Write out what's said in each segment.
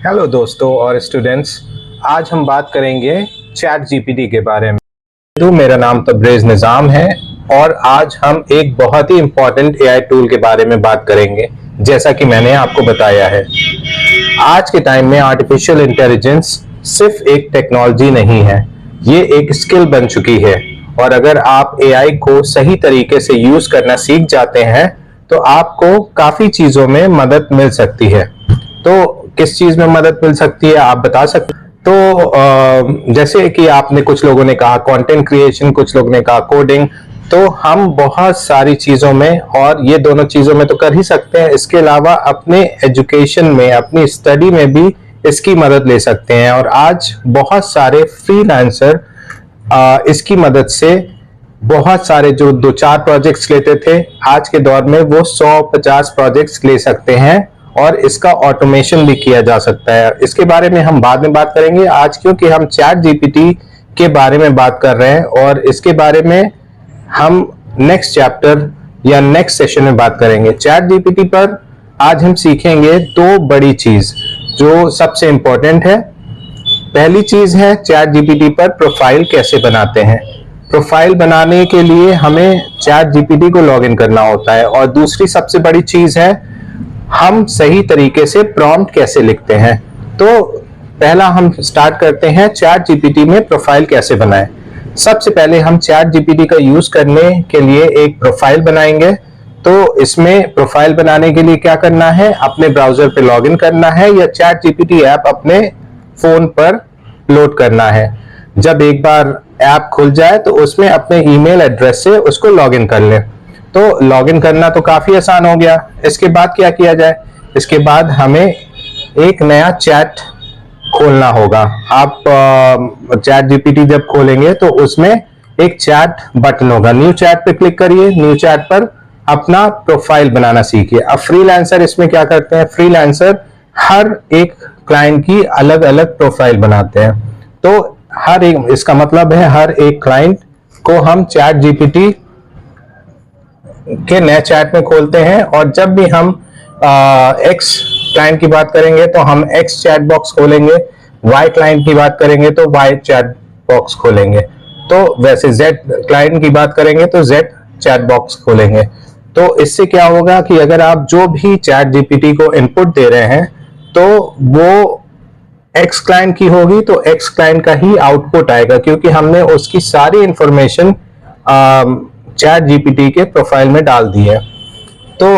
Hello दोस्तों और students, आज हम बात करेंगे चैट जीपीटी के बारे में। तो मेरा नाम तब्रेज़ निज़ाम है और आज हम एक बहुत ही इम्पोर्टेंट एआई टूल के बारे में बात करेंगे। जैसा कि मैंने आपको बताया है, आज के टाइम में आर्टिफिशियल इंटेलिजेंस सिर्फ एक टेक्नोलॉजी नहीं है, ये एक स्किल बन चुकी है। और अगर आप एआई को सही तरीके से यूज करना सीख जाते हैं तो आपको काफी चीजों में मदद मिल सकती है। तो किस चीज में मदद मिल सकती है आप बता सकते? तो जैसे कि आपने कुछ लोगों ने कहा कंटेंट क्रिएशन, कुछ लोगों ने कहा कोडिंग, तो हम बहुत सारी चीजों में, और ये दोनों चीजों में तो कर ही सकते हैं, इसके अलावा अपने एजुकेशन में, अपनी स्टडी में भी इसकी मदद ले सकते हैं। और आज बहुत सारे फ्रीलांसर इसकी मदद से बहुत सारे जो 2-4 प्रोजेक्ट्स लेते थे, आज के दौर में वो 100-50 प्रोजेक्ट्स ले सकते हैं और इसका ऑटोमेशन भी किया जा सकता है। इसके बारे में हम बाद में बात करेंगे। आज क्योंकि हम चैट जीपीटी के बारे में बात कर रहे हैं और इसके बारे में हम नेक्स्ट चैप्टर या नेक्स्ट सेशन में बात करेंगे। चैट जीपीटी पर आज हम सीखेंगे 2 बड़ी चीज जो सबसे इंपॉर्टेंट है। पहली चीज है चैट जीपीटी पर प्रोफाइल कैसे बनाते हैं। प्रोफाइल बनाने के लिए हमें चैट जीपीटी को लॉगिन करना होता है। और दूसरी सबसे बड़ी चीज है हम सही तरीके से प्रॉम्प्ट कैसे लिखते हैं। तो पहला हम स्टार्ट करते हैं चैट जीपीटी में प्रोफाइल कैसे बनाएं। सबसे पहले हम चैट जीपीटी का यूज करने के लिए एक प्रोफाइल बनाएंगे। तो इसमें प्रोफाइल बनाने के लिए क्या करना है, अपने ब्राउजर पे लॉगिन करना है या चैट जीपीटी ऐप अपने फोन पर लोड करना है। जब एक बार ऐप खुल जाए तो उसमें अपने ईमेल एड्रेस से उसको लॉगिन कर लें। तो लॉगिन करना तो काफी आसान हो गया। इसके बाद क्या किया जाए, इसके बाद हमें एक नया चैट खोलना होगा। आप चैट जीपीटी जब खोलेंगे तो उसमें एक चैट बटन होगा, न्यू चैट पे क्लिक करिए। न्यू चैट पर अपना प्रोफाइल बनाना सीखिए। अब फ्रीलांसर इसमें क्या करते हैं, फ्रीलांसर हर एक क्लाइंट की अलग अलग प्रोफाइल बनाते हैं। तो हर एक, इसका मतलब है हर एक क्लाइंट को हम चैट जीपीटी के नए चैट में खोलते हैं। और जब भी हम एक्स क्लाइंट की बात करेंगे तो हम एक्स चैट बॉक्स खोलेंगे, वाई क्लाइंट की बात करेंगे तो वाई चैट बॉक्स खोलेंगे। तो वैसे जेड क्लाइंट की बात करेंगे तो जेड चैट बॉक्स खोलेंगे। तो इससे क्या होगा कि अगर आप जो भी चैट जीपीटी को इनपुट दे रहे हैं तो वो एक्स क्लाइंट की होगी तो एक्स क्लाइंट का ही आउटपुट आएगा, क्योंकि हमने उसकी सारी इंफॉर्मेशन चैट जीपीटी के प्रोफाइल में डाल दी है। तो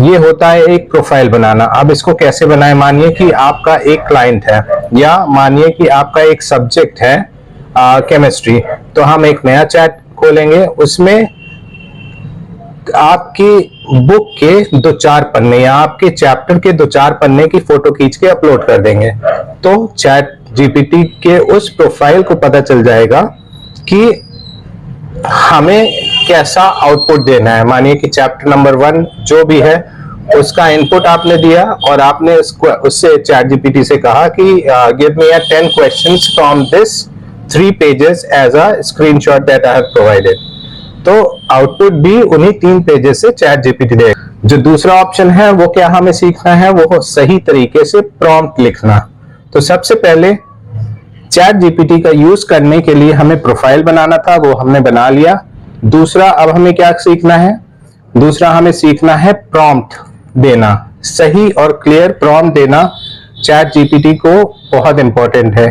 ये होता है एक प्रोफाइल बनाना। अब इसको कैसे बनाएं, मानिए कि आपका एक क्लाइंट है या मानिए कि आपका एक सब्जेक्ट है केमिस्ट्री, तो हम एक नया चैट खोलेंगे। उसमें आपकी बुक के 2-4 पन्ने या आपके चैप्टर के 2-4 पन्ने की फोटो खींच के अपलोड कर देंगे। तो चैट जीपीटी के उस प्रोफाइल को पता चल जाएगा कि हमें कैसा आउटपुट देना है। मानिए कि चैप्टर नंबर 1 जो भी है उसका इनपुट आपने दिया और आपने उससे चैट जीपीटी से कहा कि give me 10 questions from this 3 pages as a screenshot that I have provided. तो आउटपुट भी उन्हीं 3 पेजेस से चैट जीपीटी देगा। जो दूसरा ऑप्शन है वो क्या हमें सीखना है, वो सही तरीके से प्रॉम्प्ट लिखना। तो सबसे पहले चैट जीपीटी का यूज करने के लिए हमें प्रोफाइल बनाना था, वो हमने बना लिया। दूसरा अब हमें क्या सीखना है, दूसरा हमें सीखना है प्रॉम्प्ट देना, सही और क्लियर प्रॉम्प्ट देना चैट जीपीटी को बहुत इंपॉर्टेंट है।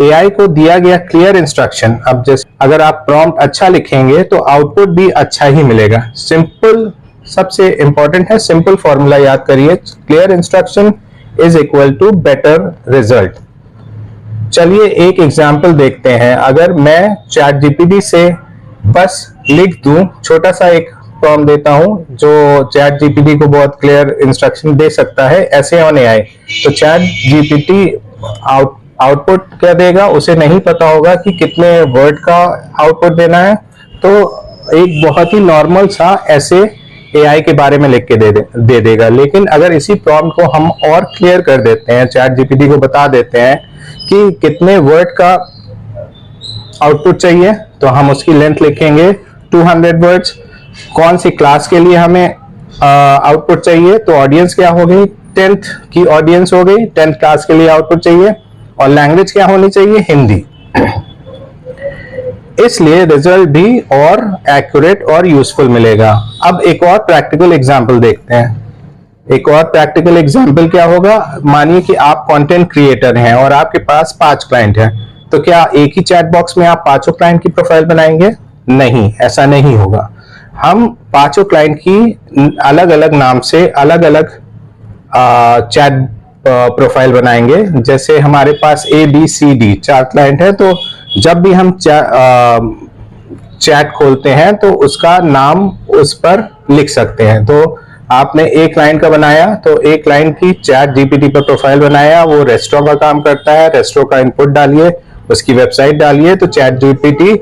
एआई को दिया गया क्लियर इंस्ट्रक्शन, अब जैसे अगर आप प्रॉम्प्ट अच्छा लिखेंगे तो आउटपुट भी अच्छा ही मिलेगा। सिंपल सबसे इंपॉर्टेंट है, सिंपल फॉर्मूला याद करिए, clear instruction is equal to better result. चलिए एक एग्जांपल देखते हैं। अगर मैं चैट जीपीटी से बस लिख दूं, छोटा सा एक प्रॉम्प्ट देता हूं जो चैट जीपीटी को बहुत क्लियर इंस्ट्रक्शन दे सकता है, ऐसे ऑन एआई। तो चैट जीपीटी आउटपुट क्या देगा, उसे नहीं पता होगा कि कितने वर्ड का आउटपुट देना है, तो एक बहुत ही नॉर्मल सा ऐसे एआई के बारे में लिख के दे देगा। लेकिन अगर इसी प्रॉम्प्ट को हम और क्लियर कर देते हैं, चैट जीपीटी को बता देते हैं कि कितने वर्ड का आउटपुट चाहिए, तो हम उसकी लेंथ लिखेंगे 200 वर्ड्स। कौन सी क्लास के लिए हमें आउटपुट चाहिए, तो ऑडियंस क्या होगी, 10th की ऑडियंस हो गई, 10th क्लास के लिए आउटपुट चाहिए, और लैंग्वेज क्या होनी चाहिए, हिंदी। इसलिए रिजल्ट भी और एक्यूरेट और यूजफुल मिलेगा। अब एक और प्रैक्टिकल एग्जांपल देखते हैं। एक और प्रैक्टिकल एग्जांपल क्या होगा, मानिए कि आप कंटेंट क्रिएटर हैं और आपके पास 5 क्लाइंट हैं, तो क्या एक ही चैट बॉक्स में आप 5 क्लाइंट की प्रोफाइल बनाएंगे? नहीं, ऐसा नहीं होगा। हम 5 क्लाइंट की अलग अलग नाम से अलग अलग चैट प्रोफाइल बनाएंगे। जैसे हमारे पास ABCD 4 क्लाइंट है, तो जब भी हम चैट खोलते हैं तो उसका नाम उस पर लिख सकते हैं। तो आपने एक क्लाइंट का बनाया, तो एक क्लाइंट की चैट जीपीटी पर प्रोफाइल बनाया, वो रेस्टोरेंट का काम करता है, रेस्टोरेंट का इनपुट डालिए, उसकी वेबसाइट डालिए, तो चैट जीपीटी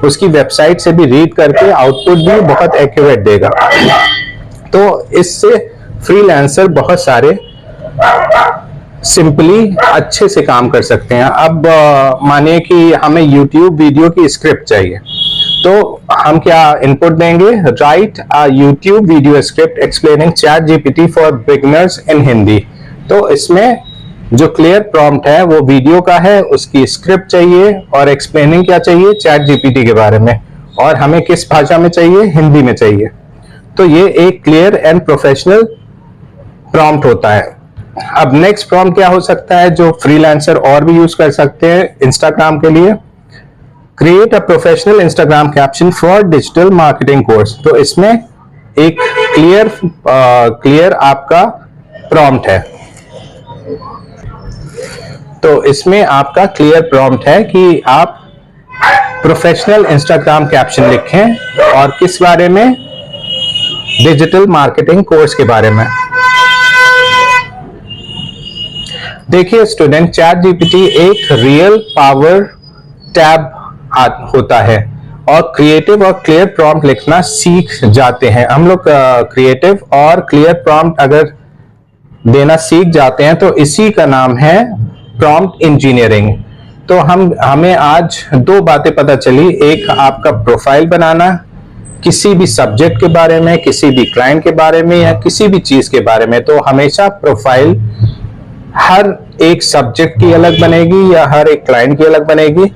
उसकी वेबसाइट से भी रीड करके आउटपुट भी बहुत एक्यूरेट देगा। तो इससे फ्रीलांसर बहुत सारे सिंपली अच्छे से काम कर सकते हैं। अब मानिए कि हमें YouTube वीडियो की स्क्रिप्ट चाहिए, तो हम क्या इनपुट देंगे, write a YouTube video script explaining chat GPT for beginners in Hindi. तो इसमें जो क्लियर प्रॉम्प्ट है वो वीडियो का है, उसकी स्क्रिप्ट चाहिए और एक्सप्लेनिंग क्या चाहिए, चैट जीपीटी के बारे में, और हमें किस भाषा में चाहिए, हिंदी में चाहिए। तो ये एक क्लियर एंड प्रोफेशनल प्रॉम्प्ट होता है। अब नेक्स्ट प्रॉम्प्ट क्या हो सकता है जो फ्रीलांसर और भी यूज कर सकते हैं इंस्टाग्राम के लिए, create a professional Instagram caption for digital marketing course. तो इसमें एक क्लियर आपका प्रॉम्प्ट है। तो इसमें आपका क्लियर प्रॉम्प्ट है कि आप प्रोफेशनल इंस्टाग्राम कैप्शन लिखें और किस बारे में, डिजिटल मार्केटिंग कोर्स के बारे में। देखिए स्टूडेंट, चैट जीपीटी एक रियल पावर टैब होता है और क्रिएटिव और क्लियर प्रॉम्प्ट लिखना सीख जाते हैं हम लोग। क्रिएटिव और क्लियर प्रॉम्प्ट अगर देना सीख जाते हैं तो इसी का नाम है प्रॉम्प्ट इंजीनियरिंग। तो हमें आज 2 बातें पता चली, एक आपका प्रोफाइल बनाना किसी भी सब्जेक्ट के बारे में, किसी भी क्लाइंट के बारे में या किसी भी चीज के बारे में। तो हमेशा प्रोफाइल हर एक सब्जेक्ट की अलग बनेगी या हर एक क्लाइंट की अलग बनेगी।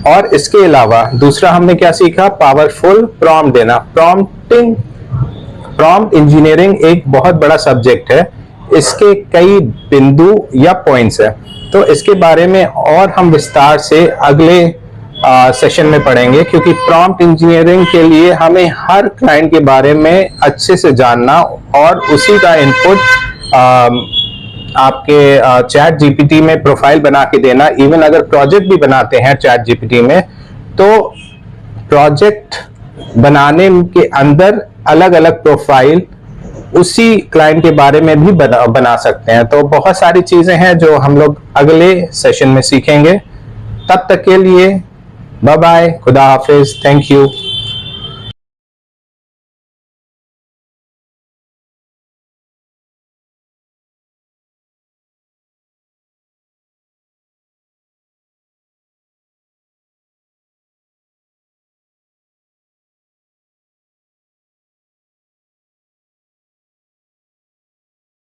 और इसके अलावा दूसरा हमने क्या सीखा, पावरफुल प्रॉम्प्ट देना। प्रॉम्प्ट इंजीनियरिंग एक बहुत बड़ा सब्जेक्ट है, इसके कई बिंदु या पॉइंट्स है। तो इसके बारे में और हम विस्तार से अगले सेशन में पढ़ेंगे, क्योंकि प्रॉम्प्ट इंजीनियरिंग के लिए हमें हर क्लाइंट के बारे में अच्छे से जानना और उसी का इनपुट आपके चैट जीपीटी में प्रोफाइल बना के देना। इवन अगर प्रोजेक्ट भी बनाते हैं चैट जीपीटी में, तो प्रोजेक्ट बनाने के अंदर अलग अलग प्रोफाइल उसी क्लाइंट के बारे में भी बना सकते हैं। तो बहुत सारी चीजें हैं जो हम लोग अगले सेशन में सीखेंगे। तब तक के लिए बाय बाय, खुदा हाफिज, थैंक यू।